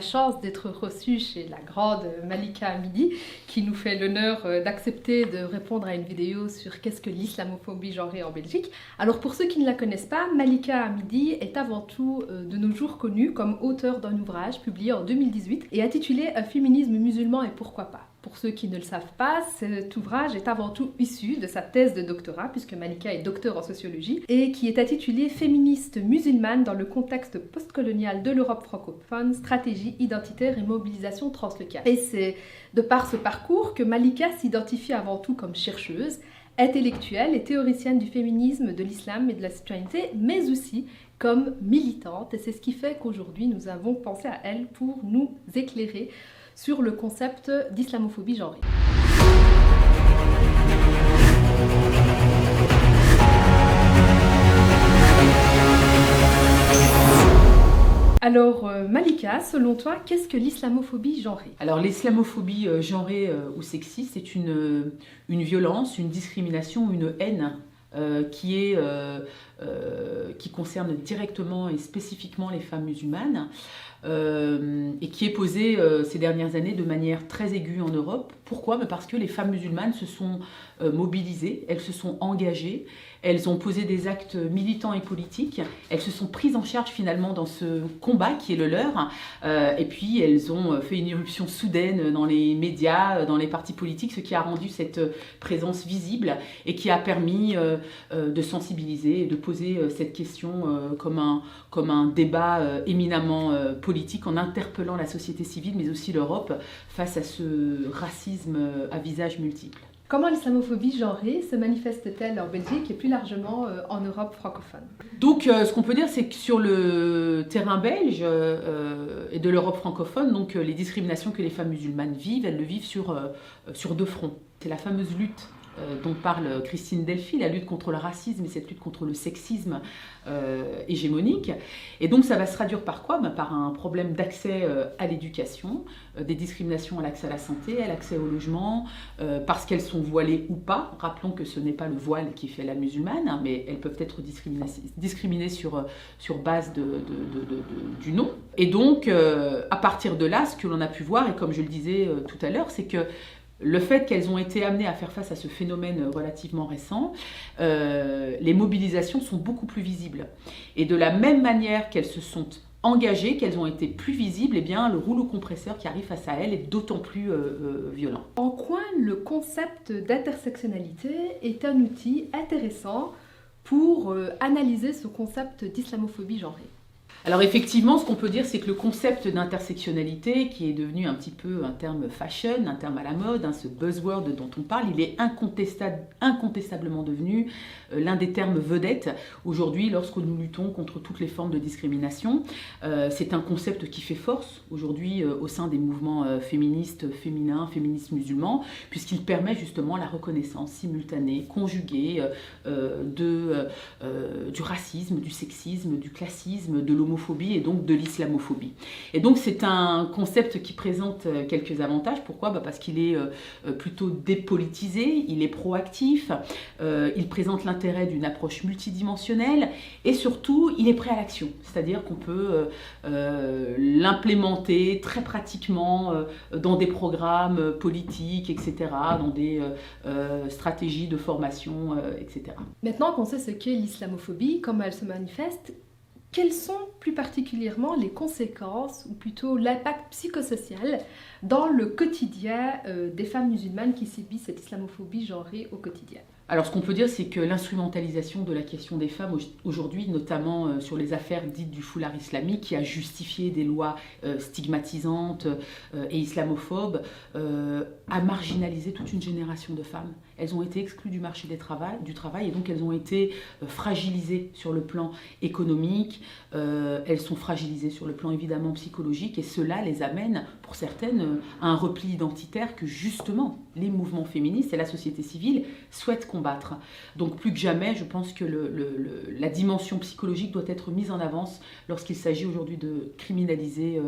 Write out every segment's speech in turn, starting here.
chance d'être reçue chez la grande Malika Hamidi, qui nous fait l'honneur d'accepter de répondre à une vidéo sur qu'est-ce que l'islamophobie genrée en Belgique. Alors pour ceux qui ne la connaissent pas, Malika Hamidi est avant tout de nos jours connue comme auteure d'un ouvrage publié en 2018 et intitulé « Un féminisme musulman et pourquoi pas ». Pour ceux qui ne le savent pas, cet ouvrage est avant tout issu de sa thèse de doctorat, puisque Malika est docteure en sociologie, et qui est intitulé « Féministe musulmane dans le contexte postcolonial de l'Europe francophone, stratégie identitaire et mobilisation translocale ». Et c'est de par ce parcours que Malika s'identifie avant tout comme chercheuse, intellectuelle et théoricienne du féminisme, de l'islam et de la citoyenneté, mais aussi comme militante. Et c'est ce qui fait qu'aujourd'hui, nous avons pensé à elle pour nous éclairer sur le concept d'islamophobie genrée. Alors Malika, selon toi, qu'est-ce que l'islamophobie genrée? Alors l'islamophobie genrée ou sexiste, c'est une violence, une discrimination, une haine qui concerne directement et spécifiquement les femmes musulmanes et qui est posée ces dernières années de manière très aiguë en Europe. Pourquoi? Parce que les femmes musulmanes se sont mobilisées, elles se sont engagées, elles ont posé des actes militants et politiques, elles se sont prises en charge finalement dans ce combat qui est le leur, et puis elles ont fait une irruption soudaine dans les médias, dans les partis politiques, ce qui a rendu cette présence visible et qui a permis de sensibiliser et de poser cette question comme un débat éminemment politique en interpellant la société civile mais aussi l'Europe face à ce racisme à visage multiple. Comment l'islamophobie genrée se manifeste-t-elle en Belgique et plus largement en Europe francophone? Donc ce qu'on peut dire, c'est que sur le terrain belge et de l'Europe francophone, donc, les discriminations que les femmes musulmanes vivent, elles le vivent sur deux fronts. C'est la fameuse lutte dont parle Christine Delphi, la lutte contre le racisme et cette lutte contre le sexisme hégémonique. Et donc ça va se traduire par quoi? Par un problème d'accès à l'éducation, des discriminations à l'accès à la santé, à l'accès au logement, parce qu'elles sont voilées ou pas. Rappelons que ce n'est pas le voile qui fait la musulmane, hein, mais elles peuvent être discriminées sur base du nom. Et donc à partir de là, ce que l'on a pu voir, et comme je le disais tout à l'heure, c'est que le fait qu'elles ont été amenées à faire face à ce phénomène relativement récent, les mobilisations sont beaucoup plus visibles. Et de la même manière qu'elles se sont engagées, qu'elles ont été plus visibles, eh bien, le rouleau compresseur qui arrive face à elles est d'autant plus violent. En quoi le concept d'intersectionnalité est un outil intéressant pour analyser ce concept d'islamophobie genrée? Alors effectivement, ce qu'on peut dire, c'est que le concept d'intersectionnalité, qui est devenu un petit peu un terme fashion, un terme à la mode, hein, ce buzzword dont on parle, il est incontestablement devenu l'un des termes vedettes aujourd'hui lorsque nous luttons contre toutes les formes de discrimination. C'est un concept qui fait force aujourd'hui au sein des mouvements féministes, féminins, féministes musulmans, puisqu'il permet justement la reconnaissance simultanée, conjuguée du racisme, du sexisme, du classisme, de l'homophobie et donc de l'islamophobie. Et donc c'est un concept qui présente quelques avantages. Pourquoi? Parce qu'il est plutôt dépolitisé, il est proactif, il présente l'intérêt d'une approche multidimensionnelle et surtout il est prêt à l'action. C'est-à-dire qu'on peut l'implémenter très pratiquement dans des programmes politiques, etc., dans des stratégies de formation, etc. Maintenant qu'on sait ce qu'est l'islamophobie, comment elle se manifeste, quelles sont plus particulièrement les conséquences, ou plutôt l'impact psychosocial dans le quotidien des femmes musulmanes qui subissent cette islamophobie genrée au quotidien? Alors ce qu'on peut dire, c'est que l'instrumentalisation de la question des femmes aujourd'hui, notamment sur les affaires dites du foulard islamique, qui a justifié des lois stigmatisantes et islamophobes, a marginalisé toute une génération de femmes. Elles ont été exclues du marché du travail et donc elles ont été fragilisées sur le plan économique, elles sont fragilisées sur le plan évidemment psychologique et cela les amène pour certaines à un repli identitaire que justement les mouvements féministes et la société civile souhaitent combattre. Donc plus que jamais, je pense que la dimension psychologique doit être mise en avance lorsqu'il s'agit aujourd'hui de criminaliser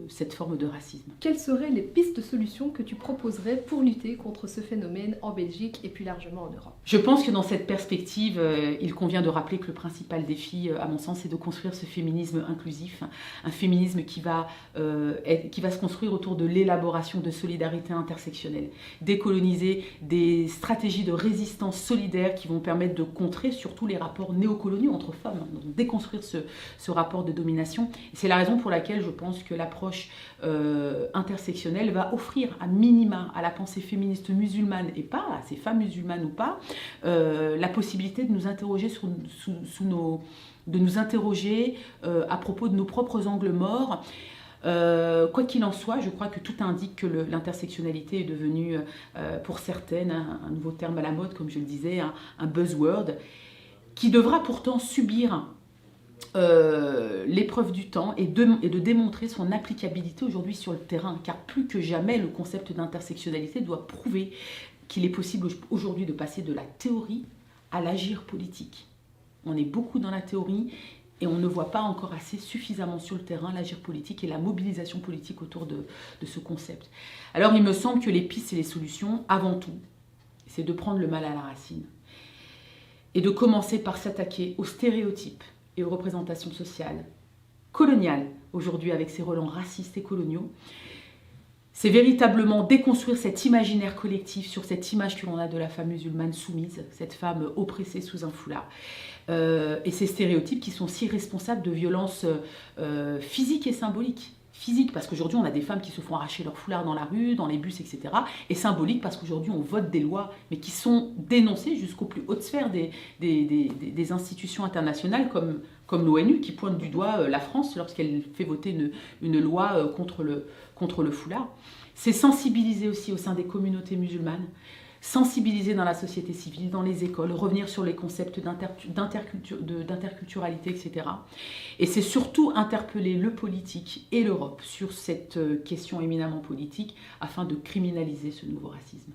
cette forme de racisme. Quelles seraient les pistes de solutions que tu proposerais pour lutter contre ce phénomène en Belgique et plus largement en Europe? Je pense que dans cette perspective, il convient de rappeler que le principal défi, à mon sens, c'est de construire ce féminisme inclusif, un féminisme qui va se construire autour de l'élaboration de solidarité intersectionnelle, décoloniser des stratégies de résistance solidaire qui vont permettre de contrer surtout les rapports néocoloniaux entre femmes, donc déconstruire ce rapport de domination. C'est la raison pour laquelle je pense que l'approche intersectionnelle va offrir à minima à la pensée féministe musulmane et pas à ces femmes musulmanes ou pas, la possibilité de nous interroger à propos de nos propres angles morts. Quoi qu'il en soit, je crois que tout indique que l'intersectionnalité est devenue, pour certaines, un nouveau terme à la mode, comme je le disais, un buzzword, qui devra pourtant subir l'épreuve du temps et de démontrer son applicabilité aujourd'hui sur le terrain, car plus que jamais, le concept d'intersectionnalité doit prouver qu'il est possible aujourd'hui de passer de la théorie à l'agir politique. On est beaucoup dans la théorie et on ne voit pas encore assez suffisamment sur le terrain l'agir politique et la mobilisation politique autour de ce concept. Alors il me semble que les pistes et les solutions, avant tout, c'est de prendre le mal à la racine et de commencer par s'attaquer aux stéréotypes et aux représentations sociales coloniales, aujourd'hui avec ces relents racistes et coloniaux. C'est véritablement déconstruire cet imaginaire collectif sur cette image que l'on a de la femme musulmane soumise, cette femme oppressée sous un foulard. Et ces stéréotypes qui sont si responsables de violences physiques et symboliques. Physique, parce qu'aujourd'hui, on a des femmes qui se font arracher leur foulard dans la rue, dans les bus, etc. Et symbolique, parce qu'aujourd'hui, on vote des lois, mais qui sont dénoncées jusqu'aux plus hautes sphères des institutions internationales, comme l'ONU, qui pointe du doigt la France lorsqu'elle fait voter une loi contre le foulard. C'est sensibiliser aussi au sein des communautés musulmanes, sensibiliser dans la société civile, dans les écoles, revenir sur les concepts d'interculturalité, etc. Et c'est surtout interpeller le politique et l'Europe sur cette question éminemment politique afin de criminaliser ce nouveau racisme.